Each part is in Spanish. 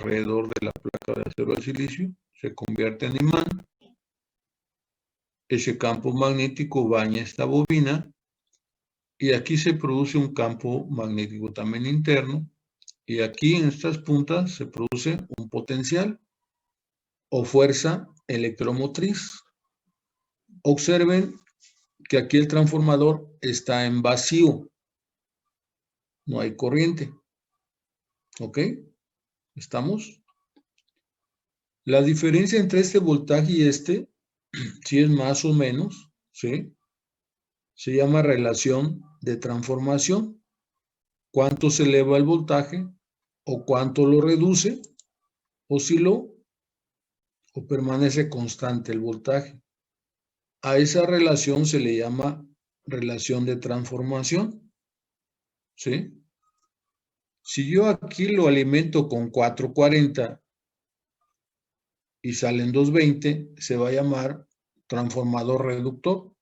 alrededor de la placa de acero al silicio, se convierte en imán. Ese campo magnético baña esta bobina y aquí se produce un campo magnético también interno y aquí en estas puntas se produce un potencial o fuerza electromotriz. Observen que aquí el transformador está en vacío, no hay corriente. ¿Ok? ¿Estamos? La diferencia entre este voltaje y este, si es más o menos, ¿sí? Se llama relación de transformación. ¿Cuánto se eleva el voltaje o cuánto lo reduce? ¿Osciló o permanece constante el voltaje? A esa relación se le llama relación de transformación, ¿sí? Si yo aquí lo alimento con 440 y salen 220, se va a llamar transformador reductor.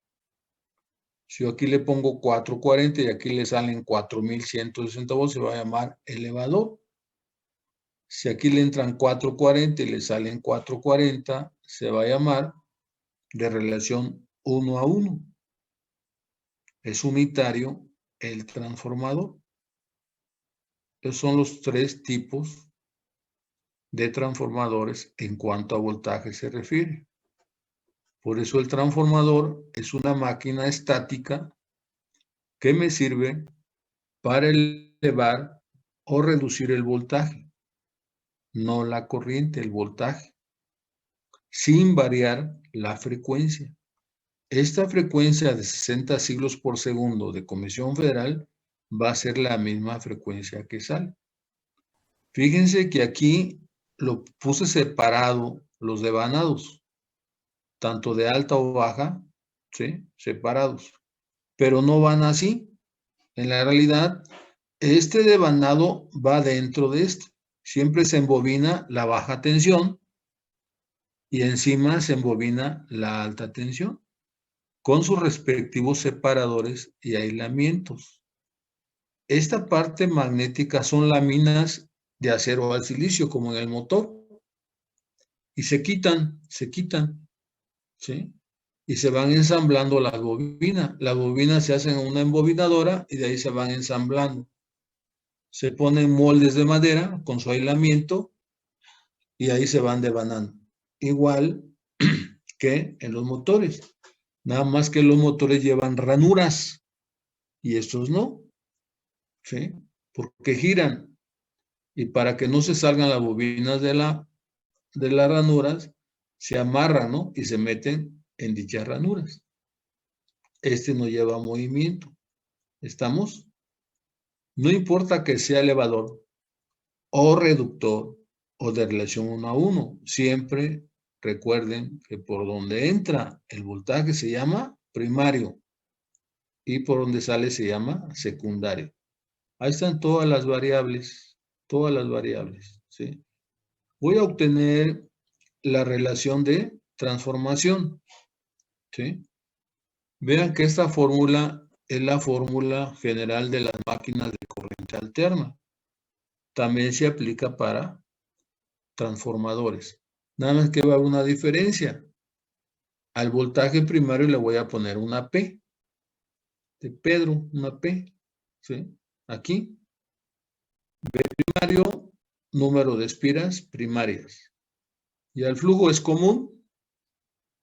Si yo aquí le pongo 440 y aquí le salen 4160 volts, se va a llamar elevador. Si aquí le entran 440 y le salen 440, se va a llamar de relación 1 a 1. Es unitario el transformador. Esos son los tres tipos de transformadores en cuanto a voltaje se refiere. Por eso el transformador es una máquina estática que me sirve para elevar o reducir el voltaje, no la corriente, el voltaje, sin variar la frecuencia. Esta frecuencia de 60 ciclos por segundo de Comisión Federal va a ser la misma frecuencia que sale. Fíjense que aquí lo puse separado los devanados, tanto de alta o baja, ¿sí? Separados, pero no van así. En la realidad, este devanado va dentro de este. Siempre se embobina la baja tensión y encima se embobina la alta tensión con sus respectivos separadores y aislamientos. Esta parte magnética son láminas de acero al silicio, como en el motor, y se quitan, ¿sí? Y se van ensamblando las bobinas. Las bobinas se hacen en una embobinadora y de ahí se van ensamblando. Se ponen moldes de madera con su aislamiento y ahí se van devanando. Igual que en los motores. Nada más que los motores llevan ranuras y estos no, ¿sí? Porque giran. Y para que no se salgan las bobinas de las ranuras, se amarran, ¿no? Y se meten en dichas ranuras. Este no lleva movimiento. ¿Estamos? No importa que sea elevador o reductor o de relación 1 a 1. Siempre recuerden que por donde entra el voltaje se llama primario y por donde sale se llama secundario. Ahí están todas las variables, ¿sí? Voy a obtener la relación de transformación, ¿sí? Vean que esta fórmula es la fórmula general de las máquinas de corriente alterna. También se aplica para transformadores. Nada más que va a haber una diferencia. Al voltaje primario le voy a poner una P. De Pedro, una P. ¿Sí? Aquí. B primario, número de espiras primarias. Y al flujo es común.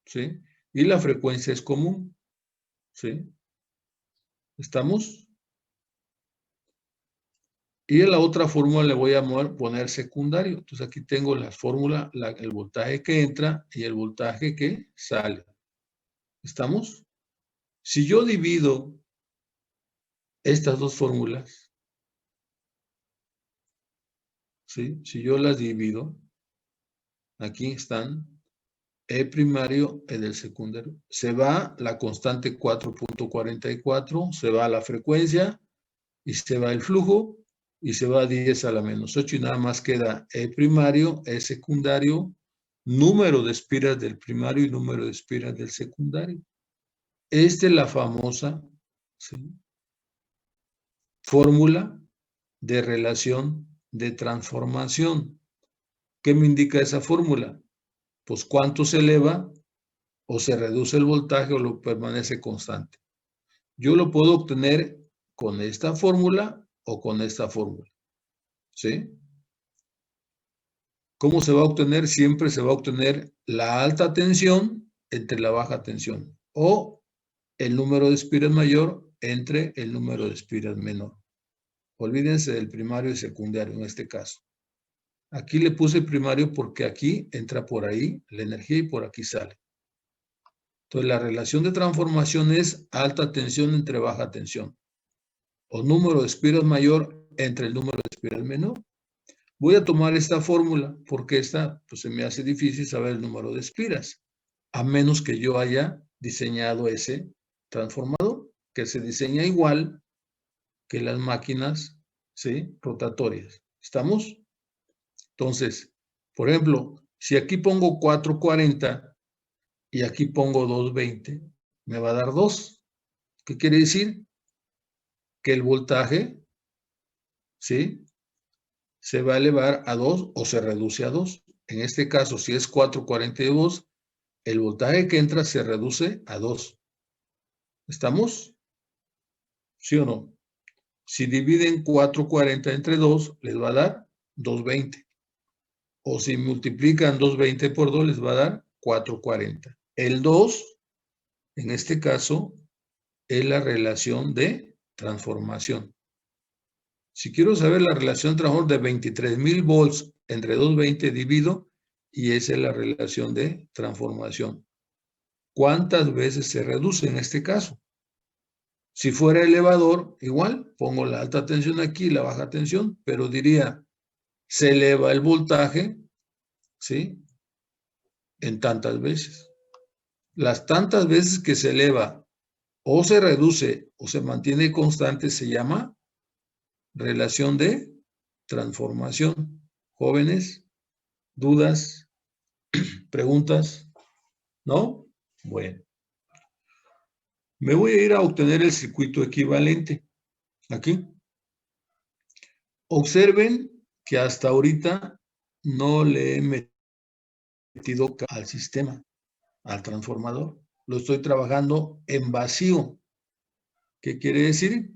¿Sí? Y la frecuencia es común. ¿Sí? ¿Estamos? Y en la otra fórmula le voy a poner secundario. Entonces aquí tengo las fórmulas, el voltaje que entra y el voltaje que sale. ¿Estamos? Si yo divido estas dos fórmulas, ¿sí? Si yo las divido, aquí están E primario, E del secundario. Se va la constante 4.44, se va la frecuencia y se va el flujo y se va 10 a la menos 8 y nada más queda E primario, E secundario, número de espiras del primario y número de espiras del secundario. Esta es la famosa, ¿sí?, fórmula de relación de transformación. ¿Qué me indica esa fórmula? Pues cuánto se eleva o se reduce el voltaje o lo permanece constante. Yo lo puedo obtener con esta fórmula o con esta fórmula, ¿sí? ¿Cómo se va a obtener? Siempre se va a obtener la alta tensión entre la baja tensión o el número de espiras mayor entre el número de espiras menor. Olvídense del primario y secundario en este caso. Aquí le puse primario porque aquí entra por ahí la energía y por aquí sale. Entonces la relación de transformación es alta tensión entre baja tensión o número de espiras mayor entre el número de espiras menor. Voy a tomar esta fórmula porque esta pues, se me hace difícil saber el número de espiras, a menos que yo haya diseñado ese transformador, que se diseña igual que las máquinas, ¿sí?, rotatorias. ¿Estamos? Entonces, por ejemplo, si aquí pongo 440 y aquí pongo 220, me va a dar 2. ¿Qué quiere decir? Que el voltaje, ¿sí?, se va a elevar a 2 o se reduce a 2. En este caso, si es 442, el voltaje que entra se reduce a 2. ¿Estamos? ¿Sí o no? Si dividen 440 entre 2, les va a dar 220. O si multiplican 220 por 2, les va a dar 440. El 2, en este caso, es la relación de transformación. Si quiero saber la relación de transformación de 23,000 volts entre 220, divido y esa es la relación de transformación. ¿Cuántas veces se reduce en este caso? Si fuera elevador, igual, pongo la alta tensión aquí y la baja tensión, pero diría, se eleva el voltaje, ¿sí?, en tantas veces. Las tantas veces que se eleva o se reduce o se mantiene constante se llama relación de transformación. Jóvenes, dudas, preguntas, ¿no? Bueno, me voy a ir a obtener el circuito equivalente. Aquí. Observen que hasta ahorita no le he metido al sistema, al transformador. Lo estoy trabajando en vacío. ¿Qué quiere decir?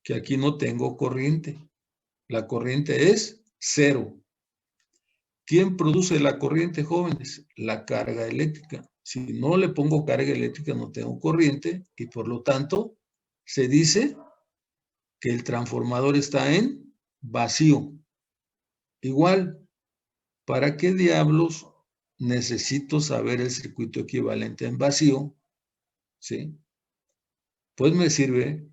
Que aquí no tengo corriente. La corriente es 0. ¿Quién produce la corriente, jóvenes? La carga eléctrica. Si no le pongo carga eléctrica, no tengo corriente y por lo tanto se dice que el transformador está en vacío. Igual, ¿para qué diablos necesito saber el circuito equivalente en vacío? ¿Sí? Pues me sirve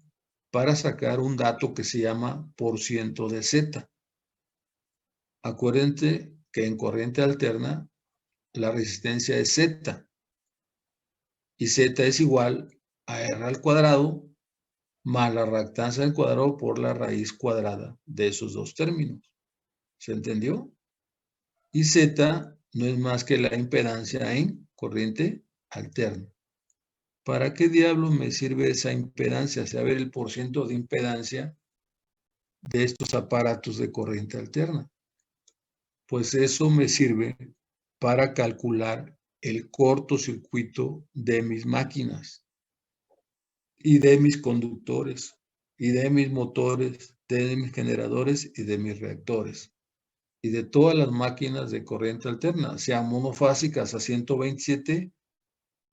para sacar un dato que se llama porciento de Z. Acuérdense que en corriente alterna la resistencia es Z y Z es igual a R al cuadrado más la reactancia al cuadrado por la raíz cuadrada de esos dos términos. ¿Se entendió? Y Z no es más que la impedancia en corriente alterna. ¿Para qué diablos me sirve esa impedancia? Saber el porciento de impedancia de estos aparatos de corriente alterna. Pues eso me sirve para calcular el cortocircuito de mis máquinas y de mis conductores y de mis motores, de mis generadores y de mis reactores y de todas las máquinas de corriente alterna, sean monofásicas a 127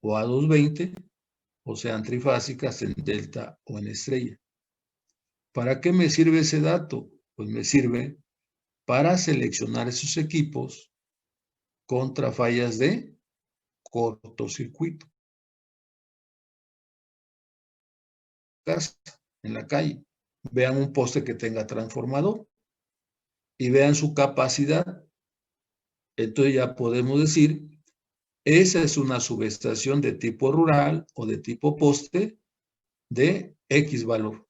o a 220 o sean trifásicas en delta o en estrella. ¿Para qué me sirve ese dato? Pues me sirve para seleccionar esos equipos contra fallas de cortocircuito. En la calle, vean un poste que tenga transformador y vean su capacidad. Entonces ya podemos decir, esa es una subestación de tipo rural o de tipo poste de X valor.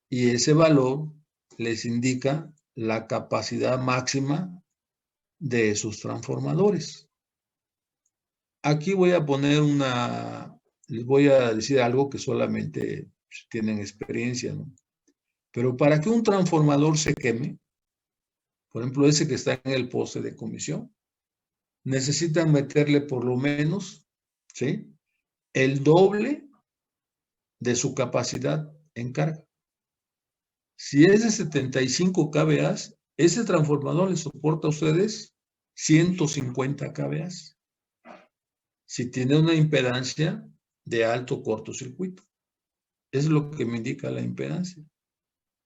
Y ese valor les indica la capacidad máxima de esos transformadores. Aquí voy a poner les voy a decir algo que solamente tienen experiencia, ¿no? Pero para que un transformador se queme, por ejemplo, ese que está en el poste de comisión, necesitan meterle por lo menos, ¿sí?, el doble de su capacidad en carga. Si es de 75 kVA, ese transformador le soporta a ustedes 150 kVA. Si tiene una impedancia de alto cortocircuito. Es lo que me indica la impedancia.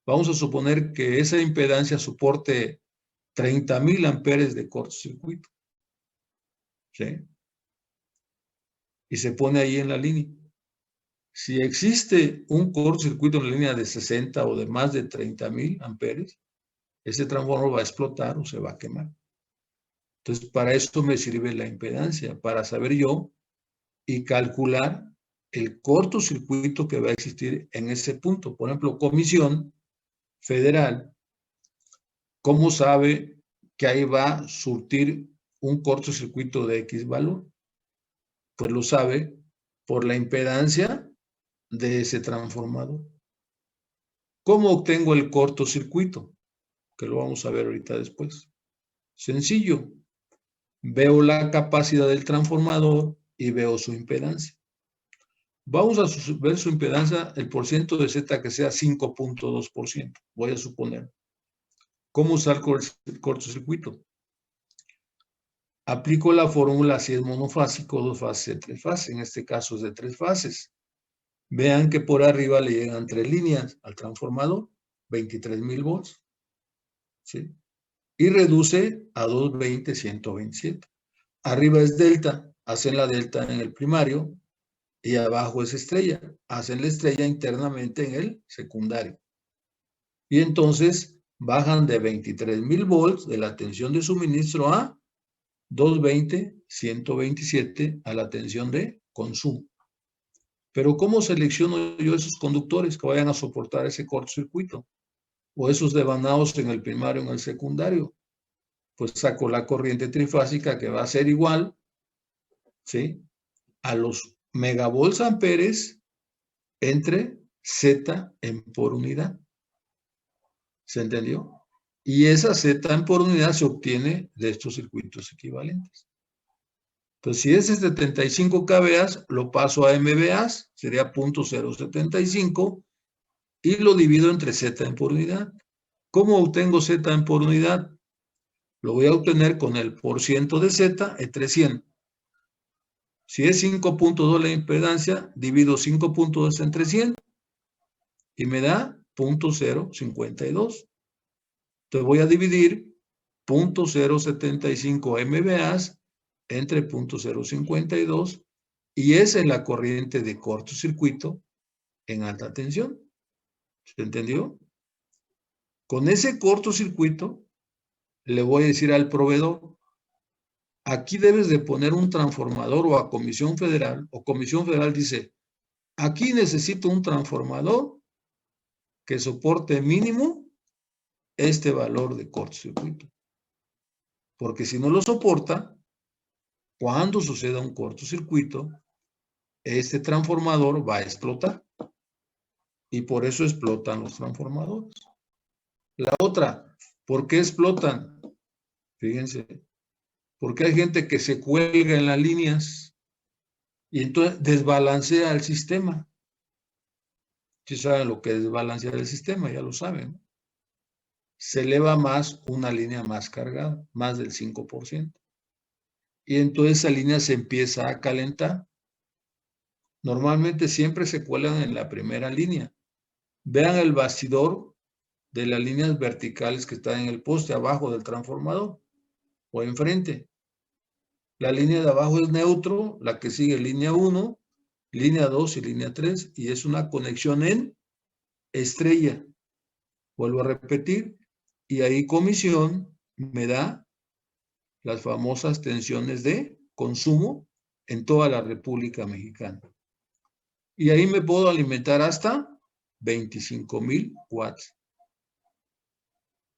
Vamos a suponer que esa impedancia soporte 30,000 amperes de cortocircuito, ¿sí? Y se pone ahí en la línea. Si existe un cortocircuito en la línea de 60 o de más de 30,000 amperes, ese transformador va a explotar o se va a quemar. Entonces, para esto me sirve la impedancia, para saber yo y calcular el cortocircuito que va a existir en ese punto. Por ejemplo, Comisión Federal, ¿cómo sabe que ahí va a surtir un cortocircuito de X valor? Pues lo sabe por la impedancia de ese transformador. ¿Cómo obtengo el cortocircuito? Que lo vamos a ver ahorita después. Sencillo. Veo la capacidad del transformador y veo su impedancia. Vamos a ver su impedancia, el porciento de Z que sea 5.2%, voy a suponer. ¿Cómo usar el cortocircuito? Aplico la fórmula si es monofásico, dos fases, tres fases. En este caso es de tres fases. Vean que por arriba le llegan 3 líneas al transformador, 23,000 volts. ¿Sí? Y reduce a 220, 127. Arriba es delta, hacen la delta en el primario, y abajo es estrella, hacen la estrella internamente en el secundario. Y entonces bajan de 23,000 volts de la tensión de suministro a 220, 127 a la tensión de consumo. Pero ¿cómo selecciono yo esos conductores que vayan a soportar ese cortocircuito? O esos devanados en el primario o en el secundario. Pues saco la corriente trifásica que va a ser igual, ¿sí?, a los megavolts amperes entre Z en por unidad. ¿Se entendió? Y esa Z en por unidad se obtiene de estos circuitos equivalentes. Entonces, si es de 75 kVA, lo paso a MVA, sería 0.075, y lo divido entre Z en por unidad. ¿Cómo obtengo Z en por unidad? Lo voy a obtener con el porciento de Z entre 100. Si es 5.2 la impedancia, divido 5.2 entre 100 y me da 0.052. Entonces voy a dividir 0.075 MVA entre 0.052 y esa es la corriente de cortocircuito en alta tensión. ¿Se entendió? Con ese cortocircuito le voy a decir al proveedor, aquí debes de poner un transformador, o a Comisión Federal, o Comisión Federal dice, aquí necesito un transformador que soporte mínimo este valor de cortocircuito. Porque si no lo soporta, cuando suceda un cortocircuito, este transformador va a explotar. Y por eso explotan los transformadores. La otra, ¿por qué explotan? Fíjense, porque hay gente que se cuelga en las líneas y entonces desbalancea el sistema. Si saben lo que es desbalancear el sistema, ya lo saben. Se eleva más una línea más cargada, más del 5%. Y entonces esa línea se empieza a calentar. Normalmente siempre se cuelgan en la primera línea. Vean el bastidor de las líneas verticales que están en el poste abajo del transformador o enfrente. La línea de abajo es neutro, la que sigue línea 1, línea 2 y línea 3, y es una conexión en estrella. Vuelvo a repetir, y ahí Comisión me da las famosas tensiones de consumo en toda la República Mexicana. Y ahí me puedo alimentar hasta 25,000 watts.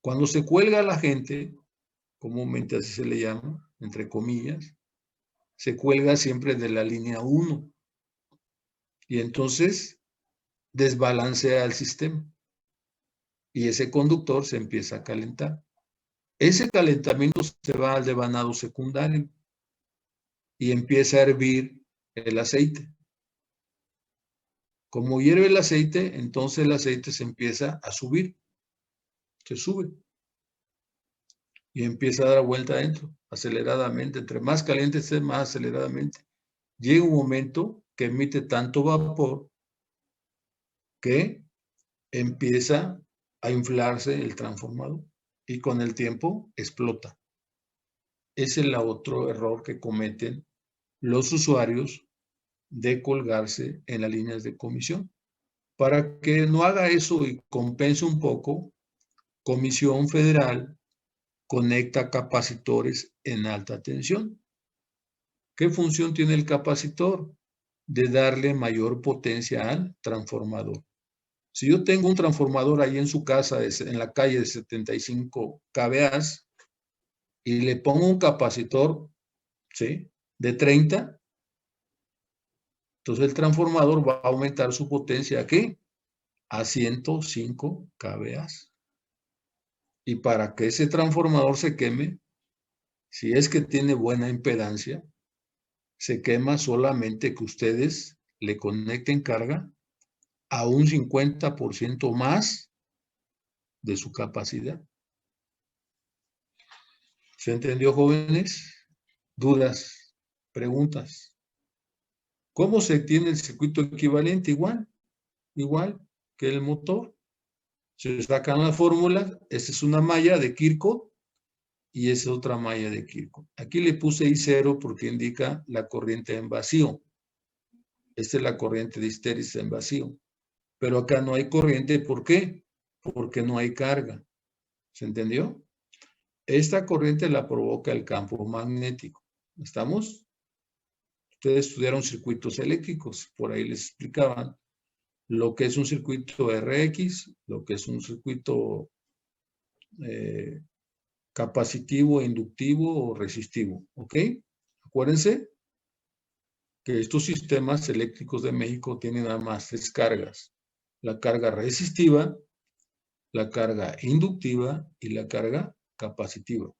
Cuando se cuelga la gente, comúnmente así se le llama, entre comillas, se cuelga siempre de la línea 1. Y entonces desbalancea el sistema. Y ese conductor se empieza a calentar. Ese calentamiento se va al devanado secundario y empieza a hervir el aceite. Como hierve el aceite, entonces el aceite se empieza a subir. Se sube. Y empieza a dar vuelta adentro, aceleradamente. Entre más caliente esté, más aceleradamente. Llega un momento que emite tanto vapor que empieza a inflarse el transformador y con el tiempo explota. Ese es el otro error que cometen los usuarios de colgarse en las líneas de comisión. Para que no haga eso y compense un poco, Comisión Federal conecta capacitores en alta tensión. ¿Qué función tiene el capacitor? De darle mayor potencia al transformador. Si yo tengo un transformador ahí en su casa, en la calle de 75 kVA, y le pongo un capacitor, ¿sí?, de 30, entonces el transformador va a aumentar su potencia, ¿a qué? A 105 kVA. Y para que ese transformador se queme, si es que tiene buena impedancia, se quema solamente que ustedes le conecten carga a un 50% más de su capacidad. ¿Se entendió, jóvenes? ¿Dudas? ¿Preguntas? ¿Cómo se tiene el circuito equivalente? Igual que el motor. Se sacan las fórmulas. Esta es una malla de Kirchhoff y esa es otra malla de Kirchhoff. Aquí le puse I0 porque indica la corriente en vacío. Esta es la corriente de histéresis en vacío. Pero acá no hay corriente. ¿Por qué? Porque no hay carga. ¿Se entendió? Esta corriente la provoca el campo magnético. ¿Estamos? Ustedes estudiaron circuitos eléctricos. Por ahí les explicaban lo que es un circuito RX, lo que es un circuito capacitivo, inductivo o resistivo. ¿Ok? Acuérdense que estos sistemas eléctricos de México tienen nada más 3 cargas. La carga resistiva, la carga inductiva y la carga capacitiva.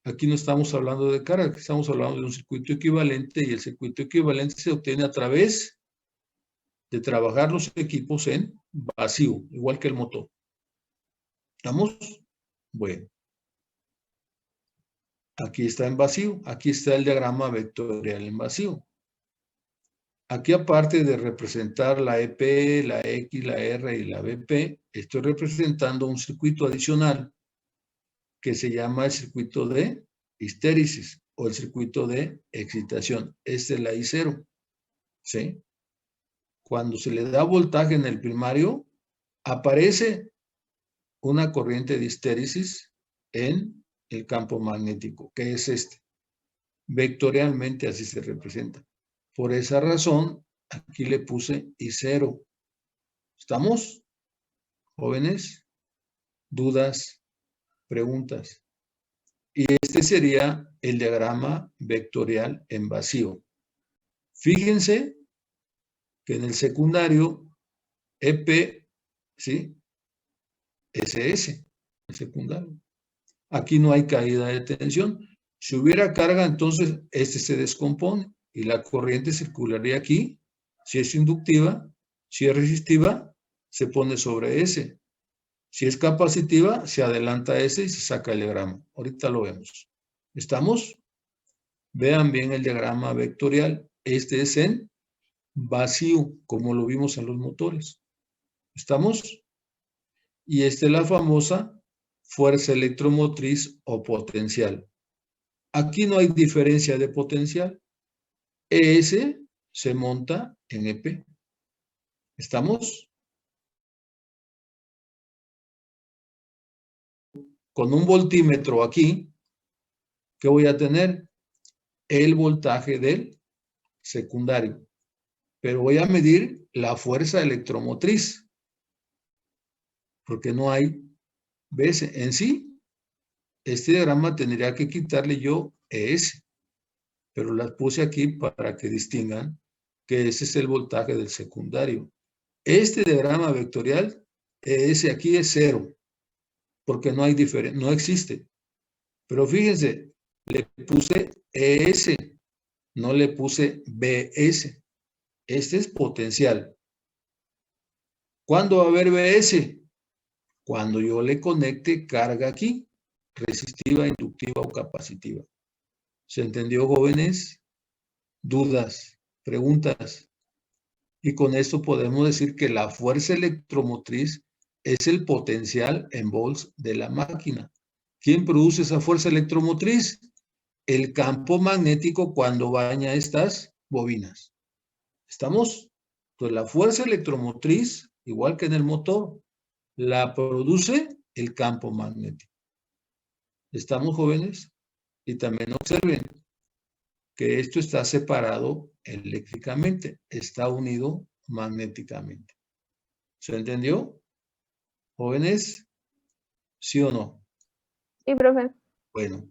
Aquí no estamos hablando de carga, aquí estamos hablando de un circuito equivalente y el circuito equivalente se obtiene a través de trabajar los equipos en vacío, igual que el motor. ¿Estamos? Bueno. Aquí está en vacío, aquí está el diagrama vectorial en vacío. Aquí, aparte de representar la EP, la X, la R y la BP, estoy representando un circuito adicional que se llama el circuito de histéresis o el circuito de excitación. Esta es la I0. ¿Sí? Cuando se le da voltaje en el primario, aparece una corriente de histéresis en el campo magnético, que es este. Vectorialmente así se representa. Por esa razón, aquí le puse I0. ¿Estamos? Jóvenes, dudas, preguntas. Y este sería el diagrama vectorial en vacío. Fíjense que en el secundario, EP, ¿sí? SS, el secundario. Aquí no hay caída de tensión. Si hubiera carga, entonces este se descompone y la corriente circularía aquí. Si es inductiva, si es resistiva, se pone sobre S. Si es capacitiva, se adelanta S y se saca el diagrama. Ahorita lo vemos. ¿Estamos? Vean bien el diagrama vectorial. Este es en vacío, como lo vimos en los motores. ¿Estamos? Y esta es la famosa fuerza electromotriz o potencial. Aquí no hay diferencia de potencial. ES se monta en EP. ¿Estamos? Con un voltímetro aquí, ¿qué voy a tener? El voltaje del secundario. Pero voy a medir la fuerza electromotriz. Porque no hay, ¿ves? En sí, este diagrama tendría que quitarle yo ES. Pero las puse aquí para que distingan que ese es el voltaje del secundario. Este diagrama vectorial, ese aquí es 0, porque no hay diferencia, no existe. Pero fíjense, le puse ES, no le puse BS. Este es potencial. ¿Cuándo va a haber BS? Cuando yo le conecte carga aquí, resistiva, inductiva o capacitiva. ¿Se entendió, jóvenes? ¿Dudas? ¿Preguntas? Y con esto podemos decir que la fuerza electromotriz es el potencial en volts de la máquina. ¿Quién produce esa fuerza electromotriz? El campo magnético cuando baña estas bobinas. ¿Estamos? Entonces la fuerza electromotriz, igual que en el motor, la produce el campo magnético. ¿Estamos, jóvenes? Y también observen que esto está separado eléctricamente, está unido magnéticamente. ¿Se entendió? ¿Jóvenes? ¿Sí o no? Sí, profe. Bueno,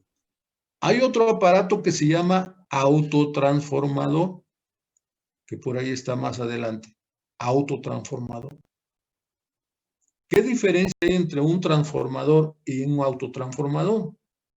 hay otro aparato que se llama autotransformador, que por ahí está más adelante. Autotransformador. ¿Qué diferencia hay entre un transformador y un autotransformador?